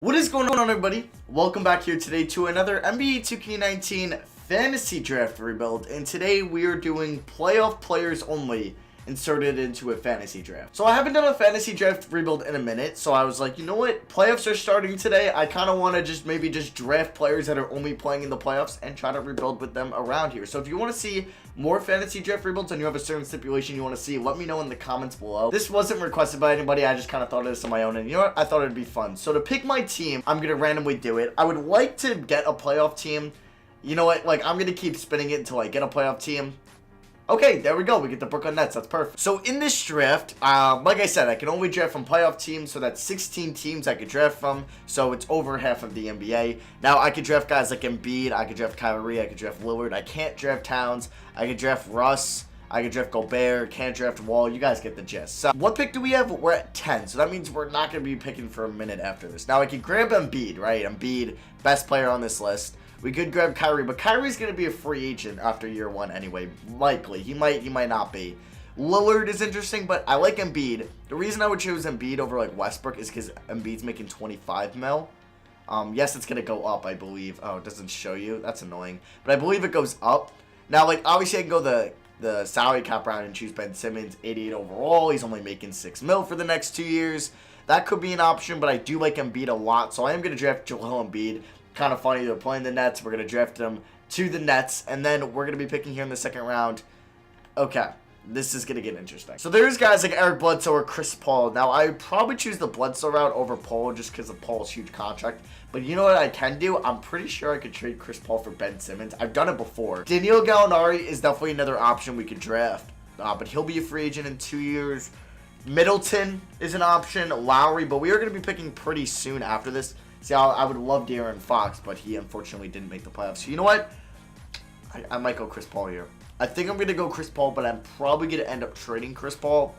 What is going on, everybody? Welcome back here today to another NBA 2K19 fantasy draft rebuild, and today we are doing playoff players only inserted into a fantasy draft. So I haven't done a fantasy draft rebuild in a minute, so I was like, you know what, playoffs are starting today. I kind of want to maybe draft players that are only playing in the playoffs and try to rebuild with them around here. So if you want to see more fantasy draft rebuilds and you have a certain stipulation you want to see, let me know in the comments below. This wasn't requested by anybody, I just kind of thought of this on my own, and you know what, I thought it'd be fun. So to pick my team, I'm going to randomly do it. I would like to get a playoff team. You know what, like, I'm going to keep spinning it until I get a playoff team. Okay, there we go. We get the Brooklyn Nets. That's perfect. So in this draft, like I said, I can only draft from playoff teams, so that's 16 teams I could draft from. So it's over half of the NBA. Now I could draft guys like Embiid. I could draft Kyrie. I could draft Lillard. I can't draft Towns. I could draft Russ. I could draft Gobert. Can't draft Wall. You guys get the gist. So what pick do we have? We're at 10. So that means we're not going to be picking for a minute after this. Now I could grab Embiid, right? Embiid, best player on this list. We could grab Kyrie, but Kyrie's going to be a free agent after year one anyway. Likely. He might not be. Lillard is interesting, but I like Embiid. The reason I would choose Embiid over like Westbrook is because Embiid's making 25 mil. Yes, it's going to go up, I believe. Oh, it doesn't show you. That's annoying. But I believe it goes up. Now, like, obviously I can go the salary cap round and choose Ben Simmons, 88 overall. He's only making 6 mil for the next 2 years. That could be an option, but I do like Embiid a lot, so I am going to draft Joel Embiid. Kind of funny, they're playing the Nets. We're going to draft them to the Nets, and then we're going to be picking here in the second round. Okay, this is going to get interesting. So there's guys like Eric Bledsoe or Chris Paul. Now, I would probably choose the Bledsoe route over Paul just because of Paul's huge contract. But you know what I can do? I'm pretty sure I could trade Chris Paul for Ben Simmons. I've done it before. Danilo Gallinari is definitely another option we could draft, but he'll be a free agent in 2 years. Middleton is an option. Lowry, but we are going to be picking pretty soon after this. See, I would love De'Aaron Fox, but he unfortunately didn't make the playoffs. So you know what? I might go Chris Paul here. I think I'm going to go Chris Paul, but I'm probably going to end up trading Chris Paul.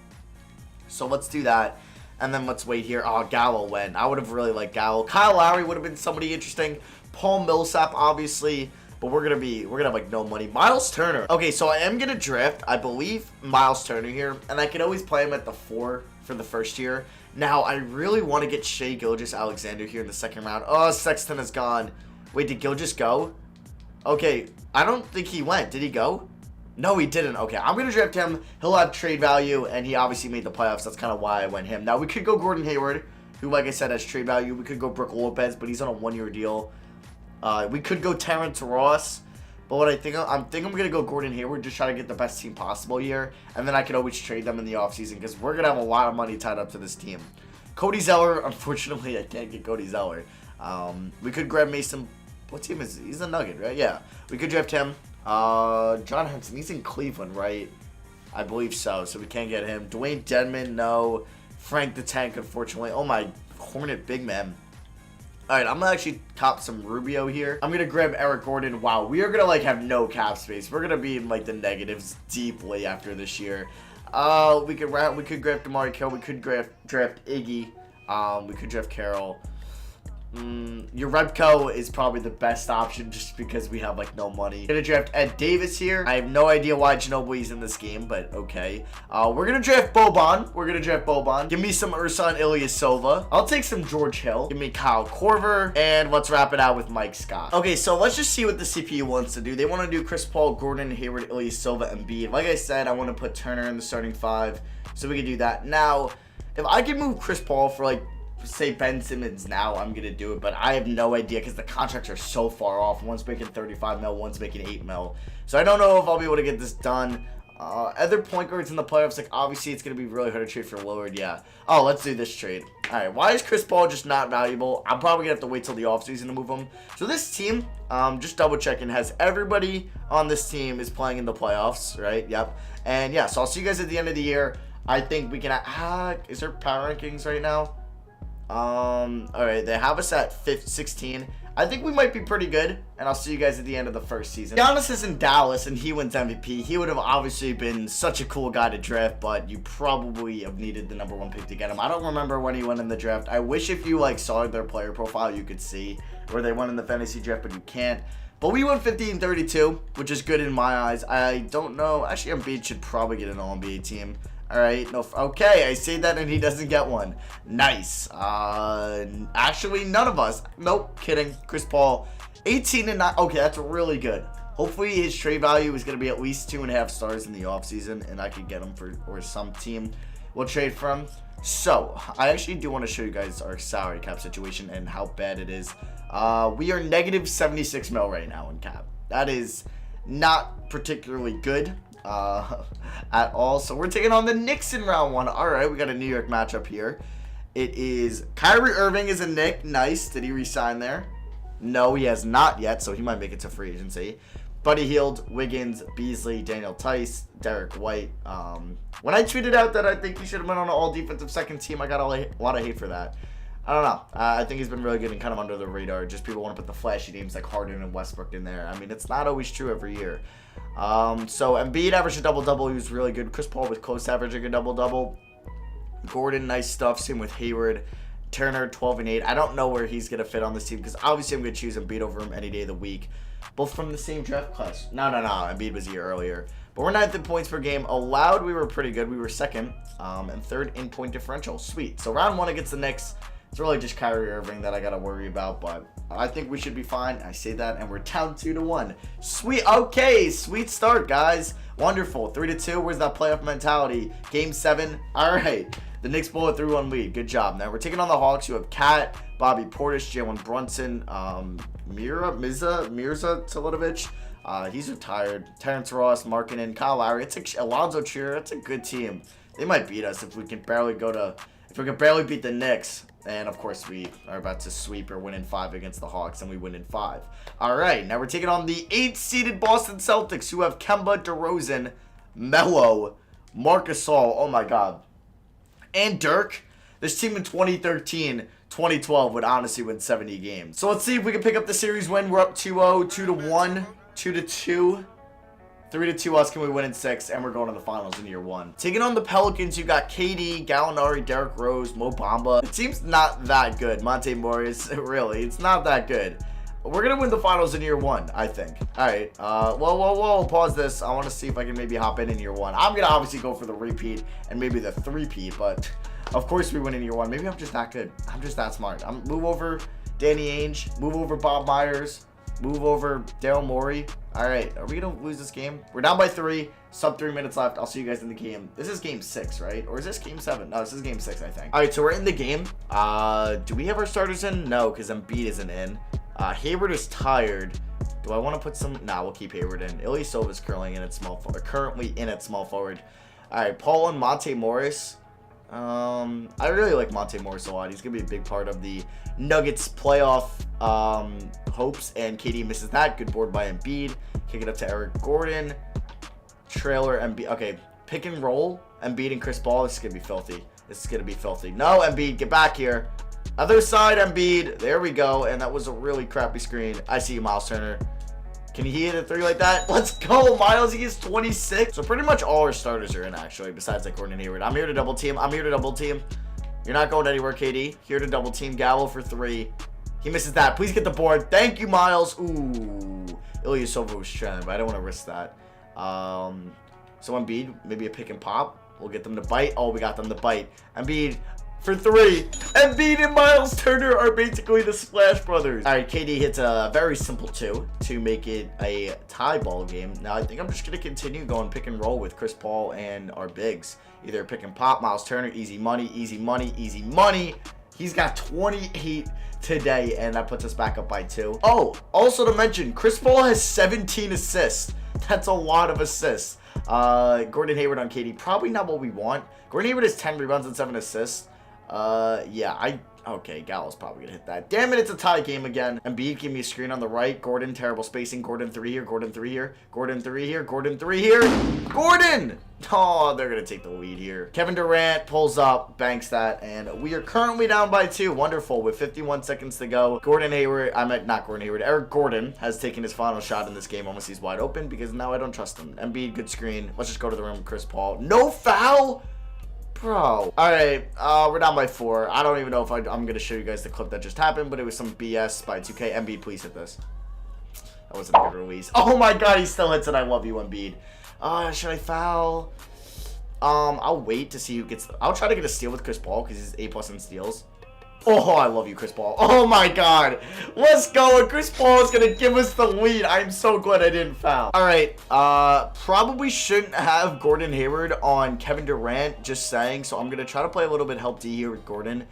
So let's do that. And then let's wait here. Oh, Gallo went. I would have really liked Gallo. Kyle Lowry would have been somebody interesting. Paul Millsap, obviously. But we're gonna have like no money. Miles Turner. Okay, so I am gonna draft, I believe, Miles Turner here, and I can always play him at the 4 for the first year. Now I really want to get Shai Gilgeous-Alexander here in the second round. Oh, Sexton is gone. Wait, did Gilgeous go? Okay, I don't think he went. Did he go? No, he didn't. Okay, I'm gonna draft him. He'll have trade value, and he obviously made the playoffs. That's kind of why I went him. Now we could go Gordon Hayward, who, like I said, has trade value. We could go Brook Lopez, but he's on a 1-year deal. We could go Terrence Ross, but what I'm gonna go Gordon Hayward, just try to get the best team possible here, and then I can always trade them in the offseason because we're gonna have a lot of money tied up to this team. Cody Zeller, unfortunately, I can't get Cody Zeller. We could grab Mason. What team is he? He's a Nugget, right? Yeah, we could draft him. John Henson, he's in Cleveland, right? I believe so. So we can't get him. Dwayne Dedman, no. Frank the Tank, unfortunately. Oh my, Hornet big man. Alright, I'm gonna actually cop some Rubio here. I'm gonna grab Eric Gordon. Wow, we are gonna like have no cap space. We're gonna be in like the negatives deeply after this year. We could grab DeMar Carroll. We could draft Iggy. We could draft Carroll. Urebko is probably the best option just because we have like no money. Gonna draft Ed Davis here. I have no idea why Ginobili's in this game, but okay. We're gonna draft Boban. Give me some Ersan Ilyasova. I'll take some George Hill. Give me Kyle Korver, and let's wrap it out with Mike Scott. Okay, so let's just see what the CPU wants to do. They want to do Chris Paul, Gordon, Hayward, Ilyasova, and Embiid. Like I said, I want to put Turner in the starting 5, so we can do that. Now, if I can move Chris Paul for like, say Ben Simmons now, I'm gonna do it, but I have no idea because the contracts are so far off. One's making 35 mil, one's making 8 mil, so I don't know if I'll be able to get this done. Other point guards in the playoffs, like obviously it's gonna be really hard to trade for Lillard. Yeah. Oh, let's do this trade. All right, why is Chris Paul just not valuable? I'm probably gonna have to wait till the offseason to move him. So this team, just double checking, has everybody on this team is playing in the playoffs, right? Yep. And yeah, so I'll see you guys at the end of the year. I think we can. Is there power rankings right now? Alright, they have us at 16. I think we might be pretty good, and I'll see you guys at the end of the first season. Giannis is in Dallas, and he wins MVP. He would have obviously been such a cool guy to draft, but you probably have needed the #1 pick to get him. I don't remember when he went in the draft. I wish if you, like, saw their player profile, you could see where they went in the fantasy draft, but you can't. But we went 15-32, which is good in my eyes. I don't know. Actually, Embiid should probably get an All-NBA team. All right. No. Okay. I say that and he doesn't get one. Nice. Actually, none of us. Nope. Kidding. Chris Paul, 18 and 9. Okay, that's really good. Hopefully his trade value is going to be at least 2.5 stars in the offseason, and I could get him for, or some team will trade from. So, I actually do want to show you guys our salary cap situation and how bad it is. We are negative 76 mil right now in cap. That is not particularly good at all. So, we're taking on the Knicks in round 1. All right, we got a New York matchup here. It is Kyrie Irving is a Knick. Nice. Did he resign there? No, he has not yet, so he might make it to free agency. Buddy Hield, Wiggins, Beasley, Daniel Tice, Derek White. When I tweeted out that I think he should have been on an all-defensive second team, I got a lot of hate for that. I don't know. I think he's been really good and kind of under the radar. Just people want to put the flashy names like Harden and Westbrook in there. I mean, it's not always true every year. So Embiid averaged a double-double. He was really good. Chris Paul was close to averaging a double-double. Gordon, nice stuff. Same with Hayward. Turner, 12 and 8. I don't know where he's going to fit on this team because obviously I'm going to choose Embiid over him any day of the week. Both from the same draft class. No. Embiid was a year earlier. But we're 9th in points per game. Allowed, we were pretty good. We were 2nd and 3rd in point differential. Sweet. So round 1 against the Knicks. It's really just Kyrie Irving that I got to worry about. But I think we should be fine. I say that. And we're down 2-1. Sweet. Okay. Sweet start, guys. Wonderful. 3-2. Where's that playoff mentality? Game 7. All right. The Knicks blow a 3-1 lead. Good job. Now we're taking on the Hawks. You have Cat, Bobby Portis, Jalen Brunson, Mirza Tilitovic. He's retired. Terrence Ross, Markkanen, Kyle Lowry. Alonzo Trier. That's a good team. They might beat us if we can barely beat the Knicks. And of course we are about to sweep or win in 5 against the Hawks, and we win in 5. All right, now we're taking on the 8th-seeded Boston Celtics, who have Kemba, DeRozan, Melo, Marc Gasol. Oh my God. And Dirk. This team in 2013, 2012 would honestly win 70 games. So let's see if we can pick up the series win. We're up 2-0, 2-1, 2-2, 3-2 us. Can we win in 6? And we're going to the finals in year 1. Taking on the Pelicans, you got KD, Gallinari, Derrick Rose, Mo Bamba. The team's not that good. Monte Morris, really, it's not that good. We're going to win the finals in year 1, I think. All right. Whoa. Pause this. I want to see if I can maybe hop in year 1. I'm going to obviously go for the repeat and maybe the 3-peat, but of course we win in year 1. Maybe I'm just that good. I'm just that smart. Move over Danny Ainge. Move over Bob Myers. Move over Daryl Morey. All right. Are we going to lose this game? We're down by 3. Sub 3 minutes left. I'll see you guys in the game. This is game 6, right? Or is this game 7? No, this is game 6, I think. All right. So we're in the game. Do we have our starters in? No, because Embiid isn't in. Hayward is tired. Do I want to put some? Nah, we'll keep Hayward in. Ilyasova is currently in at small forward. All right, Paul and Monte Morris. I really like Monte Morris a lot. He's gonna be a big part of the Nuggets playoff hopes. And KD misses that. Good board by Embiid. Kick it up to Eric Gordon. Trailer Embiid. Okay, pick and roll. Embiid and Chris Paul. This is gonna be filthy. No, Embiid, get back here. Other side, Embiid. There we go. And that was a really crappy screen. I see you, Miles Turner. Can he hit a 3 like that? Let's go, Miles. He is 26. So pretty much all our starters are in, actually, besides like Gordon and Hayward. I'm here to double team. You're not going anywhere, KD. Here to double team. Gallo for 3. He misses that. Please get the board. Thank you, Miles. Ooh. Ilyasova was trailing, but I don't want to risk that. So Embiid, maybe a pick and pop. We'll get them to bite. Oh, we got them to bite. Embiid for 3. Embiid and Miles Turner are basically the Splash Brothers. All right, KD hits a very simple 2 to make it a tie ball game. Now, I think I'm just going to continue going pick and roll with Chris Paul and our bigs. Either pick and pop, Miles Turner, easy money. He's got 28 today, and that puts us back up by 2. Oh, also to mention, Chris Paul has 17 assists. That's a lot of assists. Gordon Hayward on KD, probably not what we want. Gordon Hayward has 10 rebounds and 7 assists. Okay, Gallo's probably gonna hit that. Damn it, it's a tie game again. Embiid, give me a screen on the right. Gordon, terrible spacing. Gordon 3 here. Gordon 3 here. Gordon 3 here. Gordon 3 here. Gordon! Oh, they're gonna take the lead here. Kevin Durant pulls up, banks that, and we are currently down by 2. Wonderful, with 51 seconds to go. Eric Gordon has taken his final shot in this game unless he's wide open, because now I don't trust him. Embiid, good screen. Let's just go to the rim with Chris Paul. No foul? Bro. Alright, we're down by 4. I don't even know if I'm going to show you guys the clip that just happened, but it was some BS by 2K. Embiid, please hit this. That wasn't a good release. Oh my God, he still hits it. I love you, Embiid. Should I foul? I'll wait to see who gets. I'll try to get a steal with Chris Paul because he's A+ in steals. Oh, I love you, Chris Paul. Oh my God, let's go. Chris Paul is gonna give us the lead. I'm so glad I didn't foul. All right, probably shouldn't have Gordon Hayward on Kevin Durant. Just saying. So I'm gonna try to play a little bit help D here with Gordon.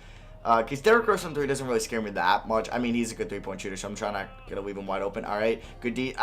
Because Derrick Rose on 3 doesn't really scare me that much. I mean, he's a good 3-point shooter, so I'm trying not to leave him wide open. All right, good D.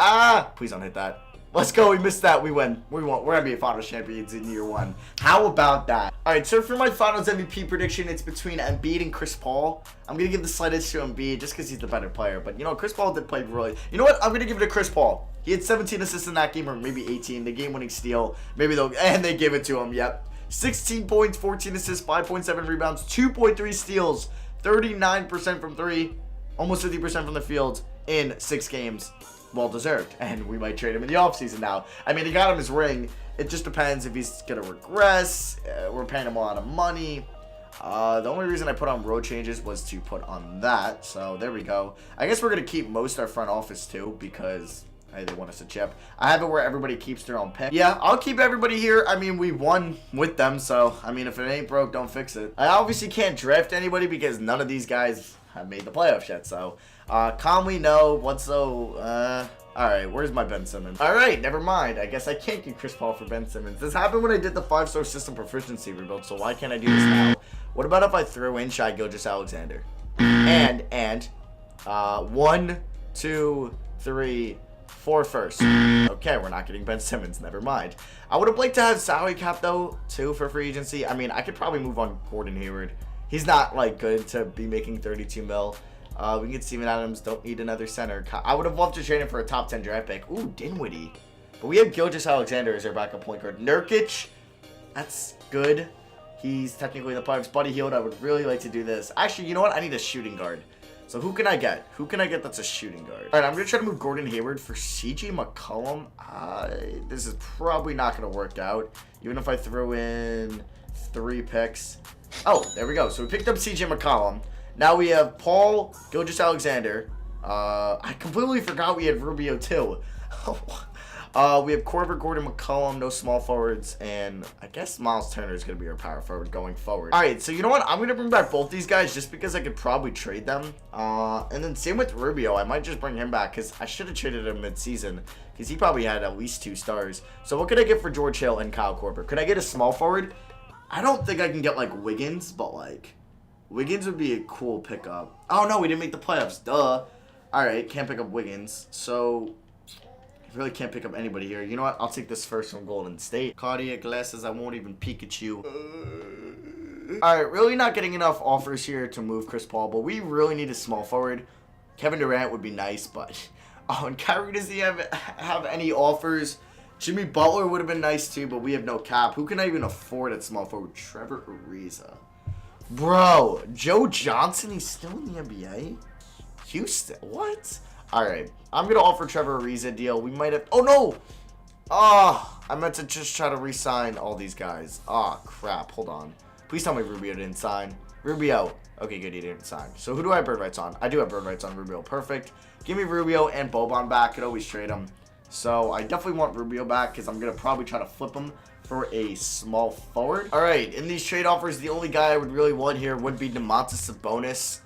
Please don't hit that. Let's go. We missed that. We win. We won. We're NBA Finals champions in year 1. How about that? All right, so for my Finals MVP prediction, it's between Embiid and Chris Paul. I'm going to give the slight edge to Embiid just because he's the better player. But, you know, Chris Paul did play really... You know what? I'm going to give it to Chris Paul. He had 17 assists in that game, or maybe 18. The game-winning steal. Maybe they'll... And they give it to him. Yep. 16 points, 14 assists, 5.7 rebounds, 2.3 steals, 39% from 3, almost 50% from the field in 6 games. Well deserved, and we might trade him in the offseason now. I mean, he got him his ring. It just depends if he's gonna regress. We're paying him a lot of money. The only reason I put on road changes was to put on that. So there we go. I guess we're gonna keep most of our front office too because hey, they want us to chip. I have it where everybody keeps their own pick. Yeah, I'll keep everybody here. I mean, we won with them, so I mean, if it ain't broke, don't fix it. I obviously can't draft anybody because none of these guys have made the playoffs yet. So. Conley, no. What's so, alright, where's my Ben Simmons? Alright, never mind. I guess I can't get Chris Paul for Ben Simmons. This happened when I did the 5-star system proficiency rebuild, so why can't I do this now? What about if I throw in Shai Gilgeous-Alexander? And, 1, 2, 3, 4 first. Okay, we're not getting Ben Simmons, never mind. I would have liked to have salary cap, though, too, for free agency. I mean, I could probably move on Gordon Hayward. He's not, like, good to be making 32 mil. We can get Steven Adams. Don't need another center. I would have loved to trade him for a top 10 draft pick. Ooh, Dinwiddie. But we have Gilgeous-Alexander as our backup point guard. Nurkic. That's good. He's technically the playoffs. Buddy Hield. I would really like to do this. Actually, you know what? I need a shooting guard. So who can I get? Who can I get that's a shooting guard? All right, I'm going to try to move Gordon Hayward for CJ McCollum. This is probably not going to work out. Even if I throw in 3 picks. Oh, there we go. So we picked up CJ McCollum. Now we have Paul Gilgeous-Alexander. I completely forgot we had Rubio too. We have Korver, Gordon, McCollum, no small forwards, and I guess Miles Turner is going to be our power forward going forward. All right, so you know what? I'm going to bring back both these guys just because I could probably trade them. And then same with Rubio. I might just bring him back because I should have traded him mid-season because he probably had at least 2 stars. So what could I get for George Hill and Kyle Korver? Could I get a small forward? I don't think I can get like Wiggins, but like... Wiggins would be a cool pickup. Oh, no, we didn't make the playoffs. Duh. All right, can't pick up Wiggins. So, I really can't pick up anybody here. You know what? I'll take this first from Golden State. Cardiac glasses. I won't even Pikachu. All right, really not getting enough offers here to move Chris Paul, but we really need a small forward. Kevin Durant would be nice, but... Oh, and Kyrie, does he have any offers? Jimmy Butler would have been nice, too, but we have no cap. Who can I even afford at small forward? Trevor Ariza. Bro, Joe Johnson, he's still in the NBA? Houston, what? All right, I'm going to offer Trevor Ariza a deal. We might have... Oh, no! I meant to just try to re-sign all these guys. Crap, hold on. Please tell me Rubio didn't sign. Rubio. Okay, good, he didn't sign. So who do I have bird rights on? I do have bird rights on Rubio. Perfect. Give me Rubio and Boban back. Could always trade them. So I definitely want Rubio back because I'm going to probably try to flip him for a small forward. All right, in these trade offers, the only guy I would really want here would be Domantas Sabonis,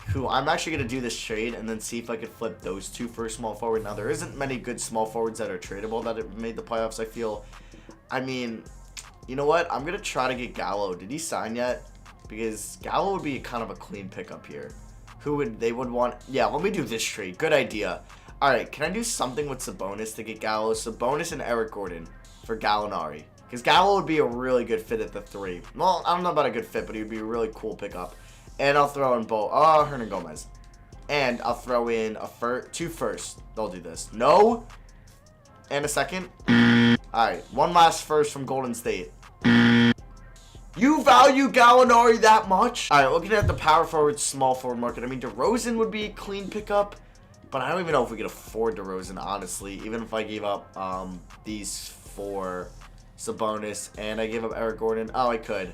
who I'm actually going to do this trade and then see if I could flip those 2 for a small forward. Now, there isn't many good small forwards that are tradable that have made the playoffs, I feel. I mean, you know what? I'm going to try to get Gallo. Did he sign yet? Because Gallo would be kind of a clean pickup here. They would want... Yeah, let me do this trade. Good idea. All right, can I do something with Sabonis to get Gallo? Sabonis and Eric Gordon for Gallinari. Because Gallo would be a really good fit at the 3. Well, I don't know about a good fit, but he would be a really cool pickup. And I'll throw in Hernan Gomez. And I'll throw in 2 firsts. They'll do this. No. And a second. Alright, 1 last first from Golden State. You value Gallinari that much? Alright, looking at the power forward, small forward market. I mean, DeRozan would be a clean pickup. But I don't even know if we could afford DeRozan, honestly. Even if I gave up these 4... Sabonis, and I gave up Eric Gordon. Oh, I could.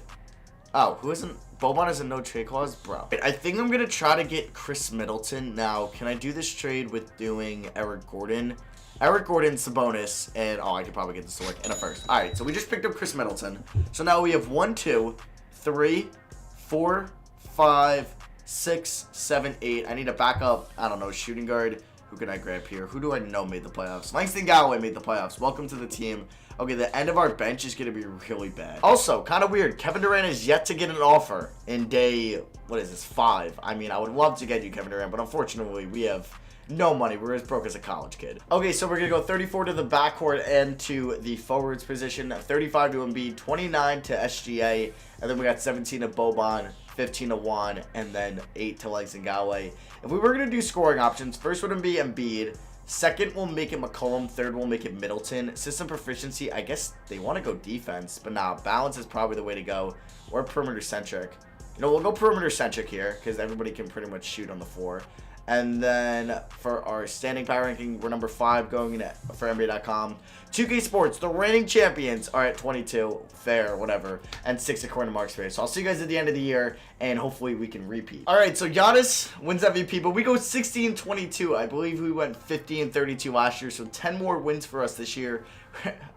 Oh, who isn't? Boban has a no trade clause? Bro. I think I'm going to try to get Chris Middleton. Now, can I do this trade with doing Eric Gordon? Eric Gordon, Sabonis, and oh, I could probably get this to work in a first. All right, so we just picked up Chris Middleton. So now we have 1, 2, 3, 4, 5, 6, 7, 8. I need a backup, I don't know, shooting guard. Who can I grab here? Who do I know made the playoffs? Langston Galloway made the playoffs. Welcome to the team. Okay, the end of our bench is going to be really bad. Also, kind of weird. Kevin Durant is yet to get an offer in day, what is this, 5. I mean, I would love to get you Kevin Durant, but unfortunately, we have no money. We're as broke as a college kid. Okay, so we're going to go 34 to the backcourt and to the forwards position, 35 to Embiid, 29 to SGA, and then we got 17 to Boban, 15 to Juan, and then 8 to Langston Galloway. If we were going to do scoring options, first would be Embiid. Second, we'll make it McCollum. Third, we'll make it Middleton. System proficiency, I guess they want to go defense, but nah, balance is probably the way to go. Or perimeter-centric. You know, we'll go perimeter-centric here, because everybody can pretty much shoot on the floor. And then for our standing power ranking, we're number 5 going in for NBA.com. 2K Sports, the reigning champions, are at 22. Fair, whatever. And 6 according to Mark's Space. So I'll see you guys at the end of the year, and hopefully we can repeat. All right, so Giannis wins MVP, but we go 16-22. I believe we went 50-32 last year, so 10 more wins for us this year.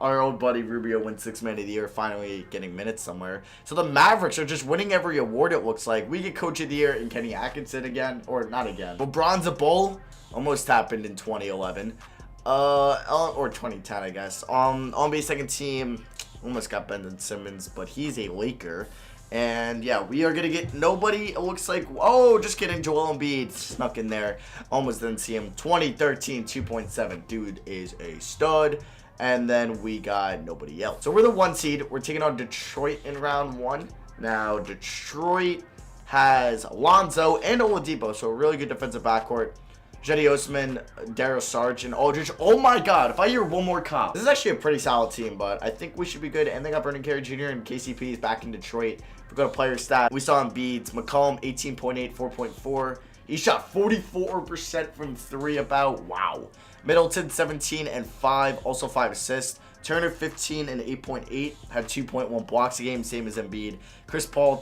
Our old buddy Rubio wins 6th Man of the Year, finally getting minutes somewhere. So the Mavericks are just winning every award, it looks like. We get Coach of the Year in Kenny Atkinson again, or not again. LeBron's a bull. Almost happened in 2011. Or 2010, I guess. NBA second team, almost got Ben Simmons, but he's a Laker. And yeah, we are going to get nobody, it looks like. Oh, just kidding. Joel Embiid snuck in there. Almost didn't see him. 2013, 2.7. Dude is a stud. And then we got nobody else. So we're the 1 seed. We're taking on Detroit in round 1. Now, Detroit has Lonzo and Oladipo, so a really good defensive backcourt. Jetty Osman, Daryl Sarge, and Aldridge. Oh my god, if I hear one more cop. This is actually a pretty solid team, but I think we should be good. And they got Vernon Carey Jr. and KCP is back in Detroit. If we go to player stat, we saw Embiid, McCollum, 18.8, 4.4. He shot 44% from 3 about. Wow. Middleton, 17 and 5, also 5 assists. Turner, 15 and 8.8, had 2.1 blocks a game, same as Embiid. Chris Paul,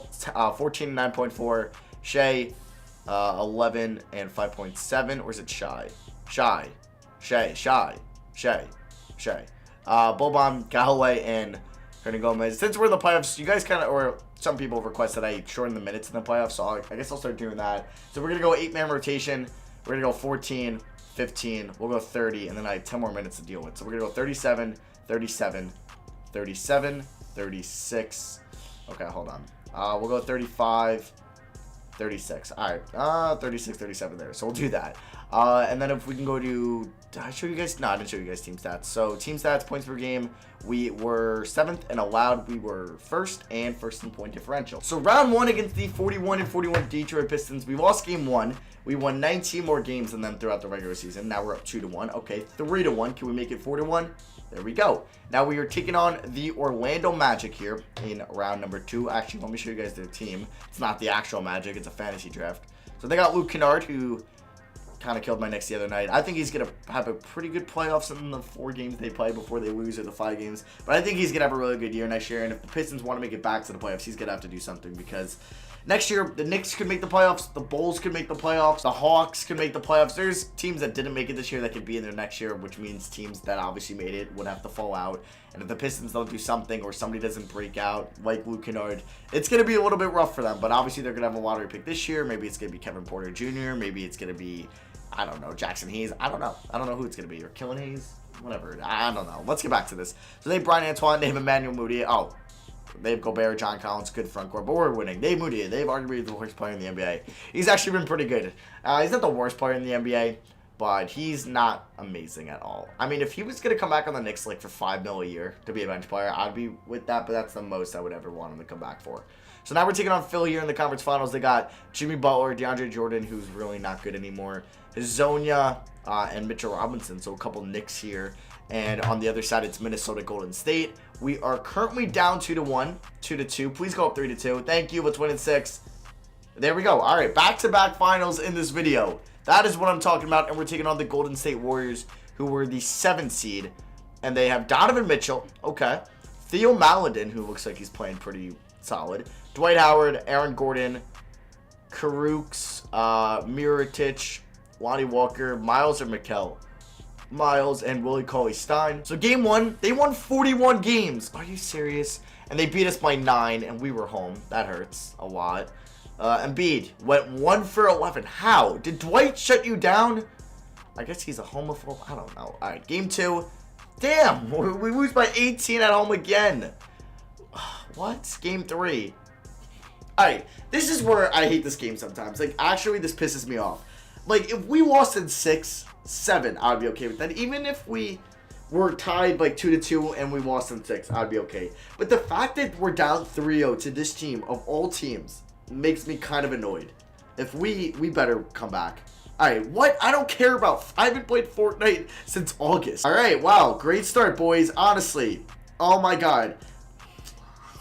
14 and 9.4. Shea, 11 and 5.7, or is it Shea? Shea. Boban, Galloway, and Hernan Gomez. Since we're in the playoffs, you guys kind of, or some people request that I shorten the minutes in the playoffs, so I guess I'll start doing that. So we're going to go 8-man rotation. We're going to go 14, 15, we'll go 30, and then I have 10 more minutes to deal with. So we're going to go 37, 37, 37, 36. Okay, hold on. We'll go 35, 36. All right, 36, 37 there. So we'll do that. And then if we can go to, did I show you guys? No, I didn't show you guys team stats. So team stats, points per game, we were 7th, and allowed we were 1st and 1st in point differential. So round 1 against the 41 and 41 Detroit Pistons. We lost game 1. We won 19 more games than them throughout the regular season. Now we're up 2-1. Okay, 3-1. Can we make it 4-1? There we go. Now we are taking on the Orlando Magic here in round number 2. Actually, let me show you guys their team. It's not the actual Magic. It's a fantasy draft. So they got Luke Cunard, who kind of killed my Knicks the other night. I think he's going to have a pretty good playoffs in the 4 games they play before they lose, or the 5 games. But I think he's going to have a really good year next year. And if the Pistons want to make it back to the playoffs, he's going to have to do something, because next year, the Knicks could make the playoffs, the Bulls could make the playoffs, the Hawks could make the playoffs. There's teams that didn't make it this year that could be in there next year, which means teams that obviously made it would have to fall out. And if the Pistons don't do something, or somebody doesn't break out, like Luke Kennard, it's going to be a little bit rough for them. But obviously, they're going to have a lottery pick this year. Maybe it's going to be Kevin Porter Jr., maybe it's going to be, I don't know, Jackson Hayes. I don't know. I don't know who it's going to be. Or Killen Hayes. Whatever. I don't know. Let's get back to this. So they have Brian Antoine. They have Emmanuel Mudiay. Oh, they have Gobert, John Collins, good front court. But we're winning. They have Mudiay. They've arguably the worst player in the NBA. He's actually been pretty good. He's not the worst player in the NBA, but he's not amazing at all. I mean, if he was going to come back on the Knicks like for $5 million a year to be a bench player, I'd be with that. But that's the most I would ever want him to come back for. So now we're taking on Philly here in the conference finals. They got Jimmy Butler, DeAndre Jordan, who's really not good anymore, Hazonia, and Mitchell Robinson. So a couple Knicks here. And on the other side, it's Minnesota Golden State. We are currently down 2-1, 2-2. Please go up 3-2. Thank you. Let's win in 6. There we go. All right, back-to-back finals in this video. That is what I'm talking about. And we're taking on the Golden State Warriors, who were the 7th seed. And they have Donovan Mitchell. Okay. Theo Maledon, who looks like he's playing pretty solid. Dwight Howard, Aaron Gordon, Karooks, Mirotic, Lonnie Walker, Miles or Mikal. Miles and Willie Cauley-Stein. So game 1, they won 41 games. Are you serious? And they beat us by 9, and we were home. That hurts a lot. Embiid went 1 for 11. How? Did Dwight shut you down? I guess he's a homophobe. I don't know. All right, game 2. Damn, we lose by 18 at home again. What? Game 3. All right, this is where I hate this game sometimes. Like, actually, this pisses me off. Like, if we lost in 6, 7, I'd be okay with that. Even if we were tied like 2-2 and we lost in 6, I'd be okay. But the fact that we're down 3-0 to this team of all teams makes me kind of annoyed. If we better come back. Alright, what? I don't care about. I haven't played Fortnite since August. Alright, wow, great start, boys. Honestly. Oh my god.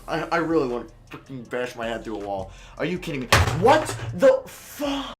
I really want to freaking bash my head through a wall. Are you kidding me? What the fuck?